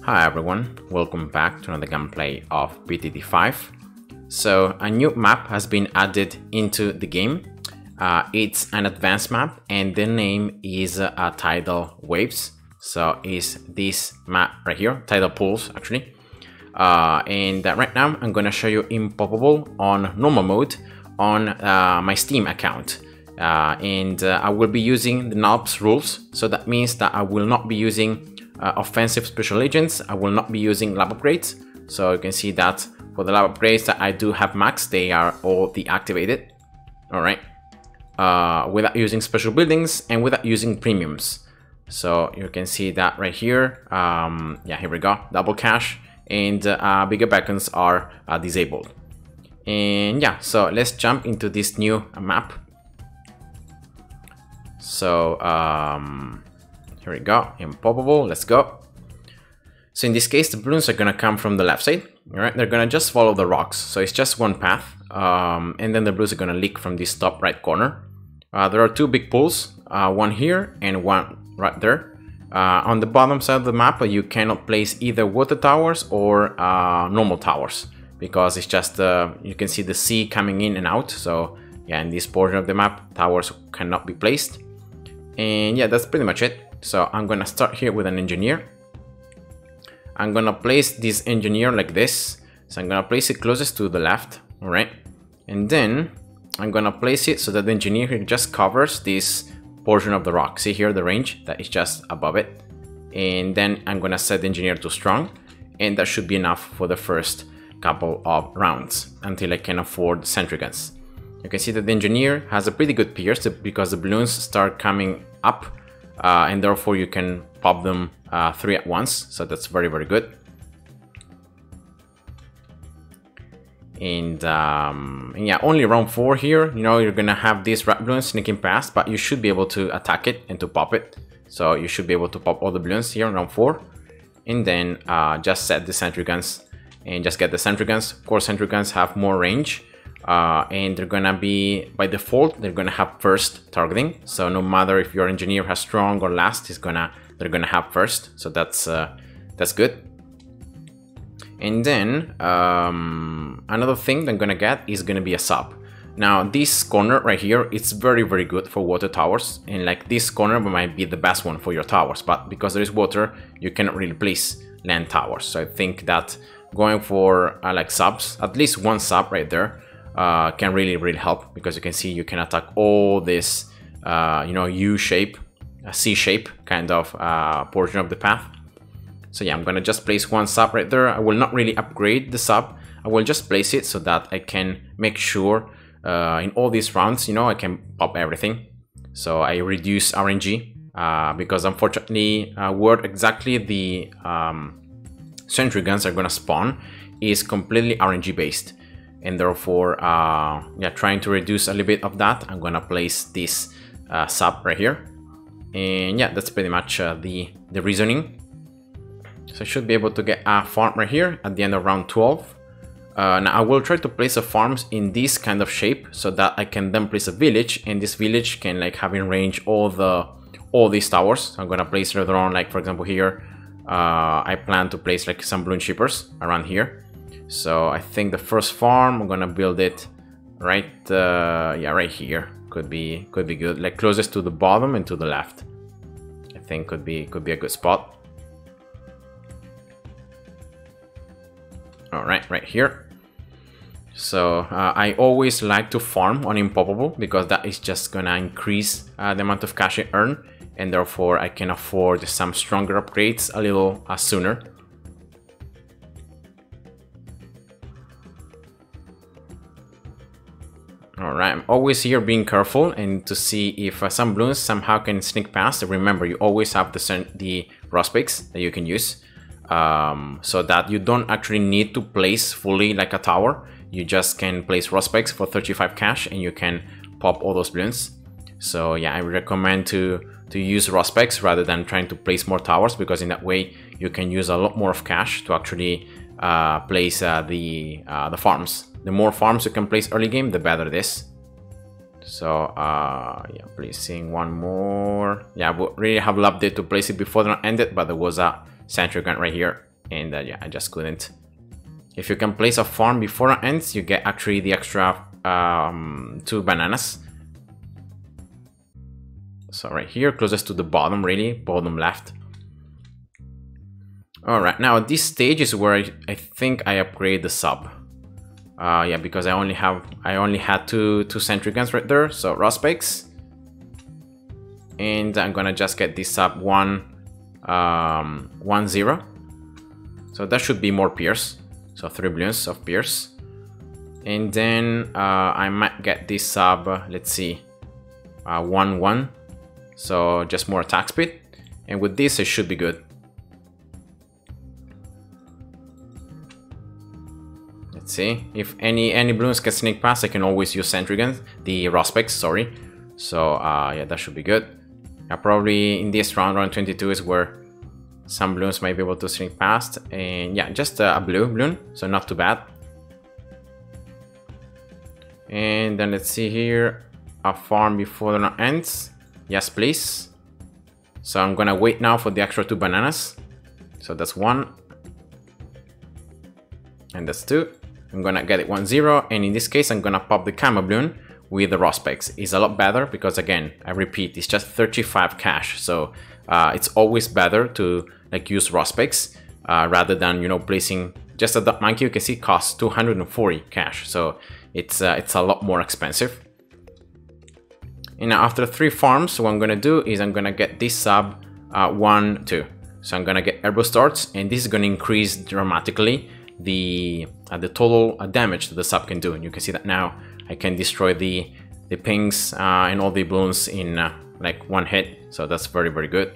Hi everyone, welcome back to another gameplay of BTT5. So a new map has been added into the game. It's an advanced map and the name is Tidal Waves. So it's this map right here, Tidal Pools actually. Right now I'm gonna show you Impoppable on normal mode on my Steam account. I will be using the Nalps rules, so that means that I will not be using offensive special agents. I will not be using lab upgrades. So you can see that for the lab upgrades that I do have max, they are all deactivated. Alright. Without using special buildings and without using premiums. So you can see that right here. Yeah, here we go. Double cash and bigger beacons are disabled. And yeah, so let's jump into this new map. So here we go, Impoppable, let's go. So in this case, the balloons are gonna come from the left side, all right? They're gonna just follow the rocks, so it's just one path, and then the balloons are gonna leak from this top right corner. There are two big pools, one here and one right there. On the bottom side of the map, you cannot place either water towers or normal towers, because it's just, you can see the sea coming in and out, so yeah, in this portion of the map, towers cannot be placed. And yeah, that's pretty much it. So I'm gonna start here with an engineer. I'm gonna place this engineer like this. So I'm gonna place it closest to the left, all right? And then I'm gonna place it so that the engineer here just covers this portion of the rock. See here, the range that is just above it. And then I'm gonna set the engineer to strong. And that should be enough for the first couple of rounds until I can afford sentry guns. You can see that the engineer has a pretty good pierce because the balloons start coming up. And therefore you can pop them 3 at once, so that's very good. And yeah, only round 4 here, you know, you're gonna have these rat balloons sneaking past, but you should be able to attack it and to pop it. So you should be able to pop all the balloons here in round 4, and then just set the sentry guns and just get the sentry guns. Of course, sentry guns have more range. And they're gonna be, by default, they're gonna have first targeting. So no matter if your engineer has strong or last, they're gonna have first. So that's good. And then another thing that I'm gonna get is gonna be a sub. Now this corner right here, it's very good for water towers, and like this corner might be the best one for your towers. But because there is water, you cannot really place land towers. So I think that going for like subs, at least one sub right there. Can really help, because you can see you can attack all this you know, U-shape, C-shape kind of portion of the path. So yeah, I'm gonna just place one sub right there. I will not really upgrade the sub. I will just place it so that I can make sure in all these rounds, you know, I can pop everything. So I reduce RNG because unfortunately where exactly the sentry guns are gonna spawn is completely RNG based. And therefore, yeah, trying to reduce a little bit of that, I'm gonna place this sub right here. And yeah, that's pretty much the reasoning. So I should be able to get a farm right here at the end of round 12. Now I will try to place a farms in this kind of shape so that I can then place a village, and this village can like have in range all these towers. So I'm gonna place later on, like for example here, I plan to place like some balloon shippers around here. So I think the first farm, I'm gonna build it right, yeah, right here. Could be good, like closest to the bottom and to the left. I think could be a good spot. All right here. So I always like to farm on Impoppable because that is just gonna increase the amount of cash I earn, and therefore I can afford some stronger upgrades a little sooner. Alright, I'm always here being careful and to see if some balloons somehow can sneak past. Remember, you always have the prospects that you can use, so that you don't actually need to place fully like a tower. You just can place prospects for 35 cash and you can pop all those balloons. So yeah, I recommend to use prospects rather than trying to place more towers, because in that way you can use a lot more of cash to actually place the farms. The more farms you can place early game, the better it is. So yeah, placing one more. Yeah, I would really have loved it to place it before the round ended, but there was a sentry gun right here. and yeah, I just couldn't. If you can place a farm before it ends, you get actually the extra 2 bananas. So right here, closest to the bottom, really, bottom left. Alright, now at this stage is where I think I upgrade the sub. Yeah, because I only had two sentry guns right there, so Rospikes. And I'm gonna just get this sub 1-0. So that should be more Pierce. So 3 Bloons of Pierce. And then I might get this sub, let's see, 1-1. So just more attack speed. And with this, it should be good. Let's see. If any Bloons can sneak past, I can always use sentry guns. The Rospikes, sorry. So yeah, that should be good. Probably in this round 22 is where some Bloons might be able to sneak past. And yeah, just a blue Bloon, so not too bad. And then let's see here, a farm before the round ends. Yes, please. So I'm gonna wait now for the extra 2 bananas. So that's 1. And that's 2. I'm gonna get it 1-0. And in this case, I'm gonna pop the Camo Bloon with the Rospikes. It's a lot better because, again, I repeat, it's just 35 cash. So it's always better to like use Rospikes rather than, you know, placing just a Dot Monkey. You can see costs 240 cash. So it's a lot more expensive. And now after 3 farms, what I'm gonna do is I'm gonna get this sub 1-2. So I'm gonna get Herbo Starts, and this is gonna increase dramatically the total damage that the sub can do. And you can see that now I can destroy the pings and all the Bloons in like 1 hit. So that's very, very good.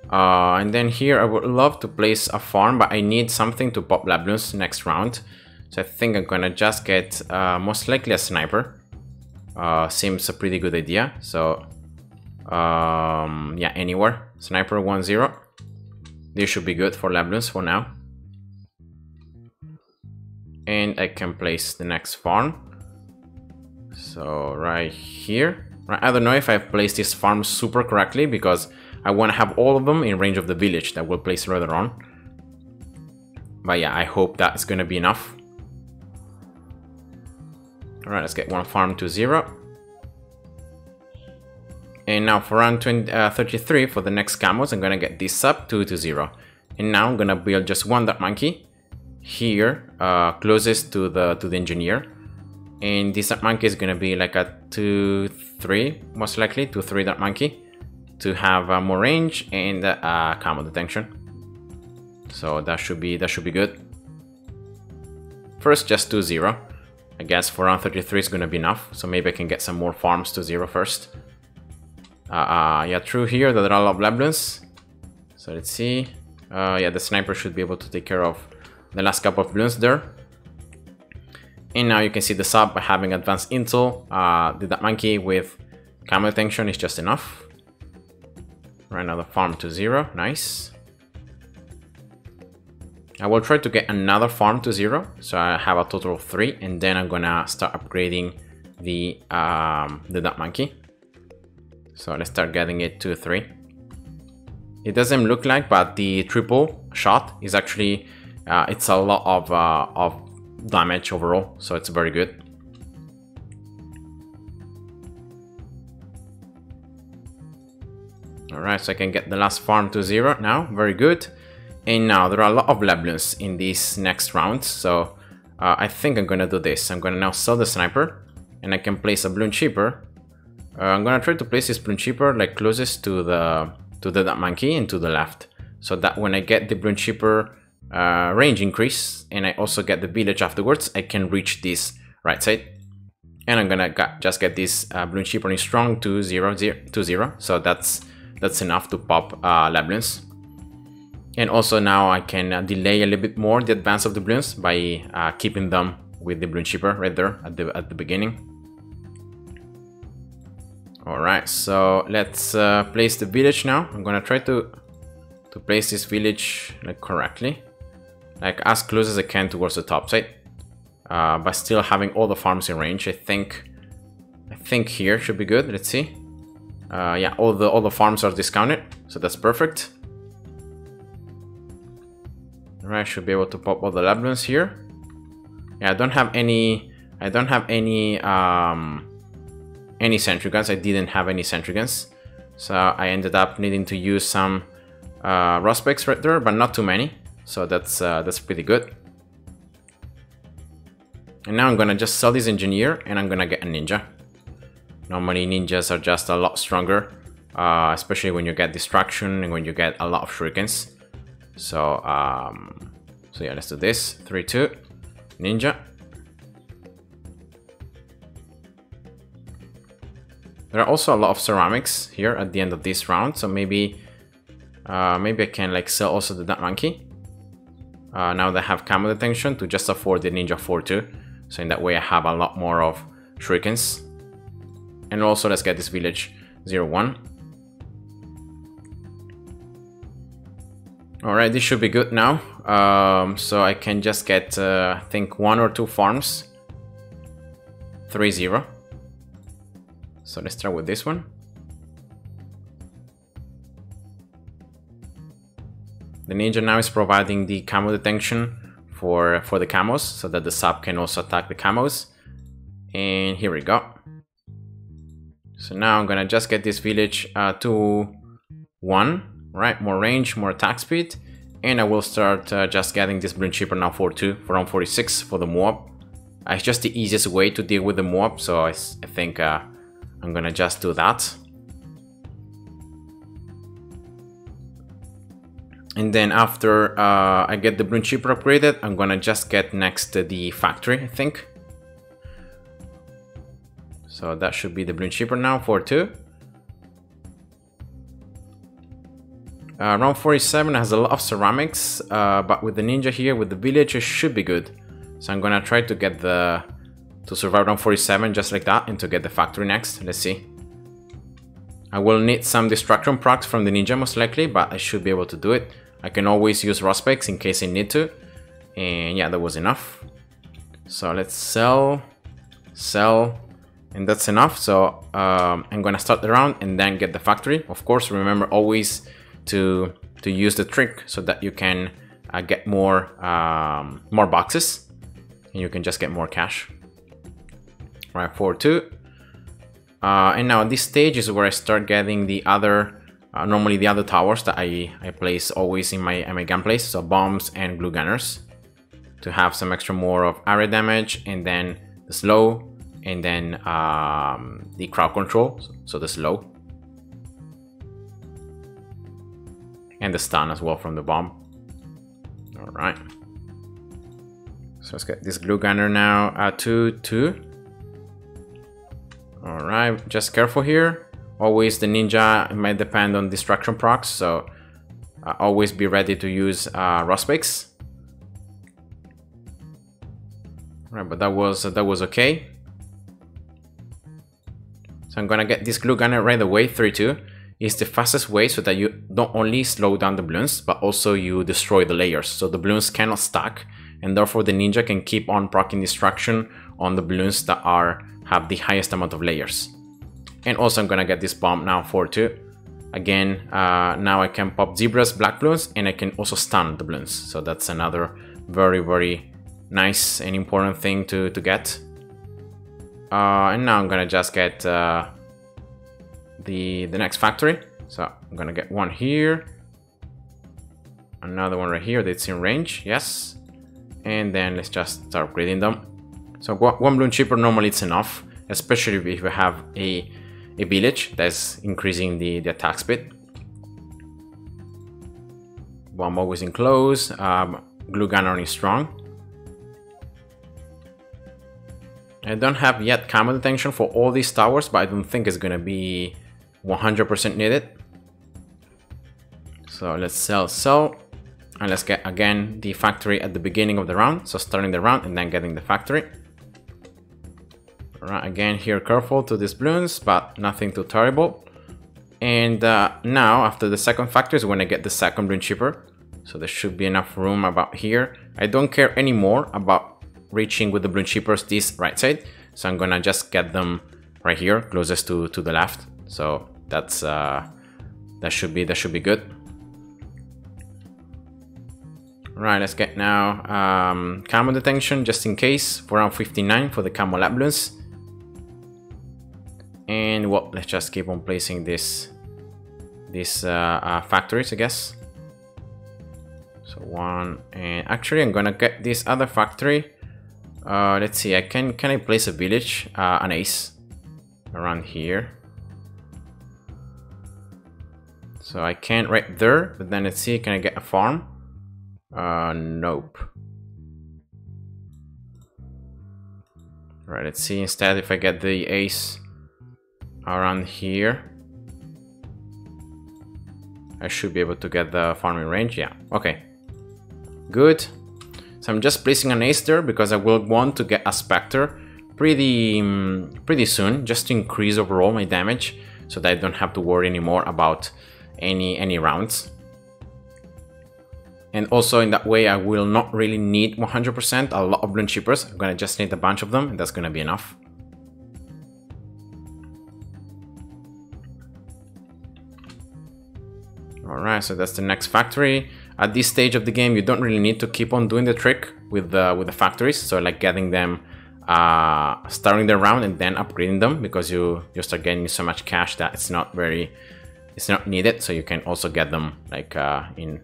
And then here I would love to place a farm, but I need something to pop Lab Bloons next round. So I think I'm gonna just get most likely a sniper. Seems a pretty good idea. So yeah, anywhere. Sniper 1-0. This should be good for Lab Bloons for now. And I can place the next farm. So right here. I don't know if I placed this farm super correctly because I want to have all of them in range of the village that we'll place later on. But yeah, I hope that's going to be enough. Alright, let's get 1 farm to 0. And now for round 33 for the next camos, I'm going to get this sub 2-0. And now I'm going to build just 1 Dot Monkey here, closest to the engineer. And this Dot Monkey is going to be like a 2-3, most likely 2-3 Dot Monkey, to have more range and camo detection. So that should be good. First, just 2-0. I guess for round 33 is going to be enough. So maybe I can get some more farms to 0 first. Yeah, through here there are a lot of Lab Bloons. So let's see. Yeah, the sniper should be able to take care of the last couple of Bloons there. And now you can see the sub by having advanced intel. The Dot Monkey with camo detection is just enough. Right, another farm to 0. Nice. I will try to get another farm to 0, so I have a total of 3, and then I'm gonna start upgrading the Dot Monkey. So let's start getting it to 3. It doesn't look like, but the triple shot is actually it's a lot of damage overall, so it's very good. Alright, so I can get the last farm to 0 now, very good. And now there are a lot of Lab Bloons in this next round, so I think I'm gonna do this. I'm gonna now sell the sniper, and I can place a Bloon Chipper. I'm gonna try to place this Bloon Chipper like closest to the Dot Monkey and to the left, so that when I get the Bloon Chipper range increase, and I also get the village afterwards, I can reach this right side. And I'm gonna just get this Bloon Chipper in strong to 0. So that's enough to pop Lab Bloons. And also now I can delay a little bit more the advance of the Bloons by keeping them with the Bloon Chipper right there at the beginning. Alright, so let's place the village now. I'm gonna try to place this village like correctly, like as close as I can towards the top side, but still having all the farms in range. I think here should be good. Let's see. Yeah, all the farms are discounted, so that's perfect. Alright, should be able to pop all the lab balloons here. Yeah, I don't have any sentry guns. I didn't have any sentry guns, so I ended up needing to use some Rospecs right there, but not too many. So that's pretty good. And now I'm gonna just sell this engineer, and I'm gonna get a ninja. Normally ninjas are just a lot stronger, especially when you get distraction and when you get a lot of shurikens. So yeah, let's do this. 3-2 ninja. There are also a lot of ceramics here at the end of this round, so maybe I can like sell also the Nut Monkey. Now that I have camo detention to just afford the ninja 4-2, so in that way I have a lot more of shurikens. And also let's get this village 0-1. Alright, this should be good now. So I can just get I think 1 or 2 farms. 3-0. So let's start with this one. The ninja now is providing the camo detection for the camos, so that the sub can also attack the camos. And here we go. So now I'm gonna just get this village to 1, right? More range, more attack speed, and I will start just getting this Bloon Chipper now 4-2 for round 46 for the Moab. It's just the easiest way to deal with the Moab, so I think I'm gonna just do that. And then after I get the Bloon Chipper upgraded, I'm gonna just get next the factory, I think. So that should be the Bloon Chipper now, 4-2. Round 47 has a lot of ceramics, but with the ninja here, with the village, it should be good. So I'm gonna try to get to survive round 47 just like that, and to get the factory next. Let's see. I will need some distraction procs from the ninja most likely, but I should be able to do it. I can always use Rospecs in case I need to. And yeah, that was enough. So let's sell, and that's enough. So I'm gonna start the round and then get the factory. Of course, remember always to use the trick so that you can get more boxes, and you can just get more cash. Right, 4-2. And now this stage is where I start getting the other, normally the other towers that I place always in my gun place. So bombs and glue gunners to have some extra more of area damage, and then the slow, and then the crowd control, so the slow. And the stun as well from the bomb. Alright. So let's get this glue gunner now at 2-2. Alright, just careful here. Always the ninja might depend on distraction procs, so always be ready to use Rospecs. Right, but that was okay. So I'm gonna get this glue gunner right away, 3-2. It's the fastest way so that you don't only slow down the balloons, but also you destroy the layers. So the balloons cannot stack, and therefore the ninja can keep on proccing distraction on the balloons that have the highest amount of layers. And also I'm gonna get this bomb now, 4-2. Again, now I can pop zebras, black balloons, and I can also stun the balloons. So that's another very, very nice and important thing to get. And now I'm gonna just get the next factory. So I'm gonna get one here, another one right here that's in range, yes. And then let's just start upgrading them. So one Bloon Chipper normally it's enough, especially if you have a village that's increasing the attack speed. Bomb always in close, glue gunner is strong. I don't have yet camo detection for all these towers, but I don't think it's gonna be 100% needed. So let's sell, and let's get again the factory at the beginning of the round. So starting the round and then getting the factory. Alright, again here careful to these balloons, but nothing too terrible. And now after the second factory is when I get the second Bloon Chipper. So there should be enough room about here. I don't care anymore about reaching with the Bloon Chippers this right side. So I'm gonna just get them right here, closest to the left. So That's that should be good. Right, let's get now camo detention just in case for round 59 for the camo lab balloons. And well, let's just keep on placing these factories, I guess. So one, and actually I'm gonna get this other factory. Let's see, can I place a village, an ace around here? So I can't right there, but then let's see, can I get a farm? Nope. Right, let's see instead if I get the ace around here. I should be able to get the farming range. Yeah, okay. Good. So I'm just placing an ace there because I will want to get a Spectre pretty soon, just to increase overall my damage, so that I don't have to worry anymore about any rounds. And also in that way I will not really need 100% a lot of Bloon Chippers. I'm gonna just need a bunch of them, and that's gonna be enough. Alright, so that's the next factory. At this stage of the game, you don't really need to keep on doing the trick with the factories. So like getting them, starting the round and then upgrading them, because you start getting so much cash that it's not needed. So you can also get them like in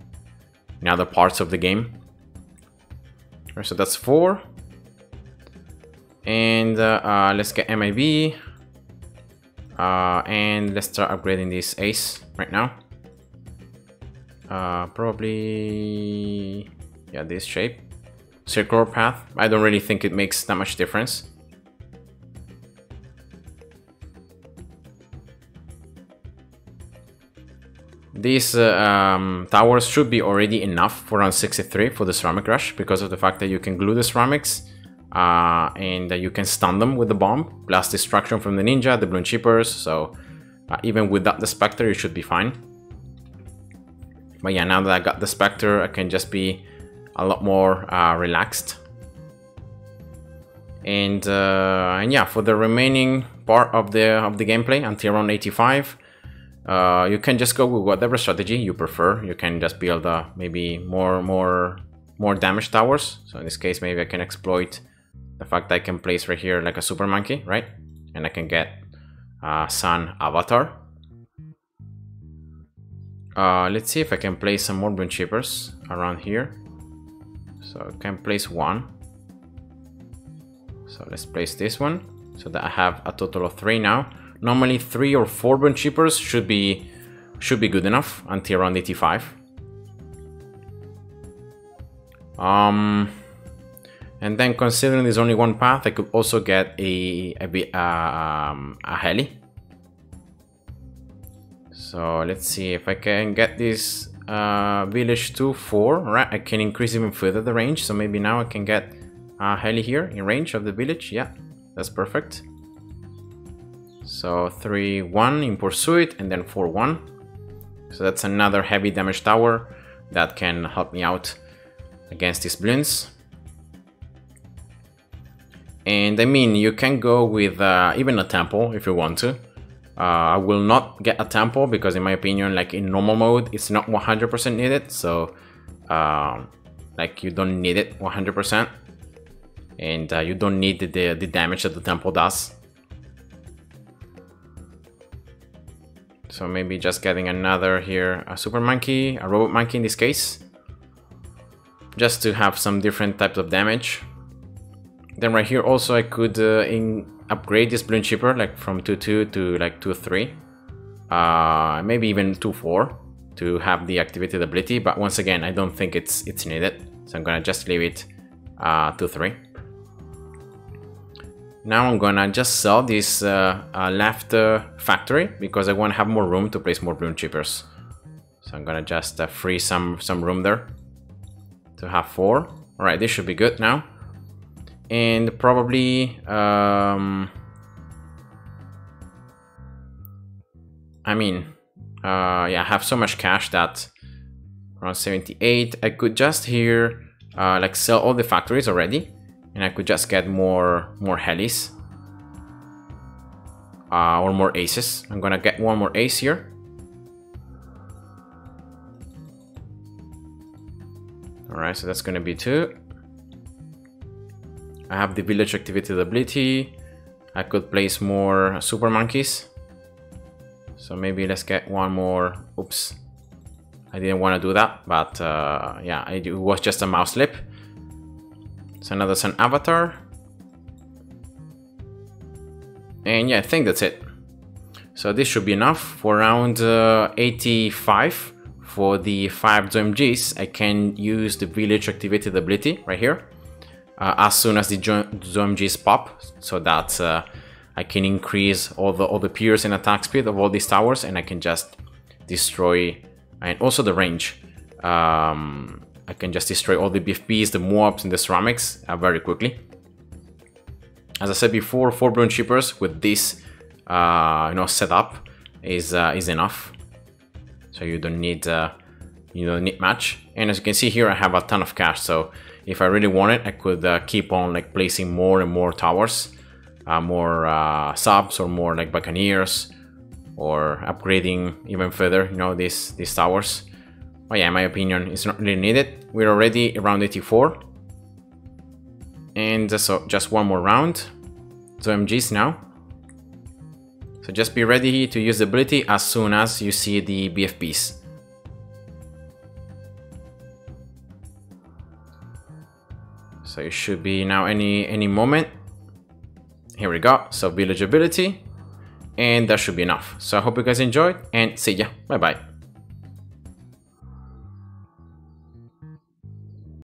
other parts of the game. Right, so that's 4. And let's get MIB. And let's start upgrading this ace right now. Probably, yeah, this shape. Circular path. I don't really think it makes that much difference. These towers should be already enough for round 63 for the ceramic rush, because of the fact that you can glue the ceramics and you can stun them with the bomb, plus destruction from the ninja, the Bloon Chippers. So even without the Spectre, you should be fine. But yeah, now that I got the Spectre, I can just be a lot more relaxed. And yeah, for the remaining part of the gameplay until round 85, you can just go with whatever strategy you prefer. You can just build maybe more damage towers. So in this case, maybe I can exploit the fact that I can place right here like a super monkey, right? And I can get Sun Avatar. Let's see if I can place some more Bloon Chippers around here. So I can place 1. So let's place this one, so that I have a total of 3 now. Normally 3 or 4 Bloon Chippers should be good enough until around 85. And then considering there's only one path, I could also get a heli. So let's see if I can get this village to 4. Right, I can increase even further the range. So maybe now I can get a heli here in range of the village. Yeah, that's perfect. So 3-1 in pursuit, and then 4-1. So that's another heavy damage tower that can help me out against these Bloons. And I mean, you can go with even a temple if you want to. I will not get a temple because in my opinion, like in normal mode, it's not 100% needed. So like you don't need it 100%. And you don't need the damage that the temple does. So maybe just getting another here, a super monkey, a robot monkey in this case, just to have some different types of damage. Then right here also I could upgrade this Bloon Chipper like from 2-2 to like 2-3, maybe even 2-4 to have the activated ability. But once again, I don't think it's needed, so I'm gonna just leave it 2-3. Now I'm gonna just sell this left factory because I want to have more room to place more Bloon Chippers. So I'm gonna just free some room there to have 4. All right, this should be good now. And probably, I mean, yeah, I have so much cash that around 78, I could just here like sell all the factories already. And I could just get more helis. or more aces. I'm gonna get one more ace here. Alright, so that's gonna be 2. I have the village activated ability. I could place more super monkeys. So maybe let's get one more. Oops. I didn't want to do that, but yeah, it was just a mouse slip. So another sun avatar. And yeah, I think that's it. So this should be enough for round 85. For the 5 ZOMGs, I can use the village activated ability right here as soon as the ZOMGs pop, so that I can increase all the pierce and attack speed of all these towers, and I can just destroy, and also the range. I can just destroy all the BFBs, the Moabs, and the ceramics very quickly. As I said before, 4 Bloon Shippers with this setup is enough. So you don't need much. And as you can see here, I have a ton of cash. So if I really want it, I could keep on like placing more and more towers, more subs, or more like Buccaneers, or upgrading even further. These towers. But yeah, in my opinion, it's not really needed. We're already around 84, and so just one more round. So MGs now. So just be ready to use the ability as soon as you see the BFBs. So it should be now any moment. Here we go. So village ability, and that should be enough. So I hope you guys enjoyed, and see ya. Bye bye.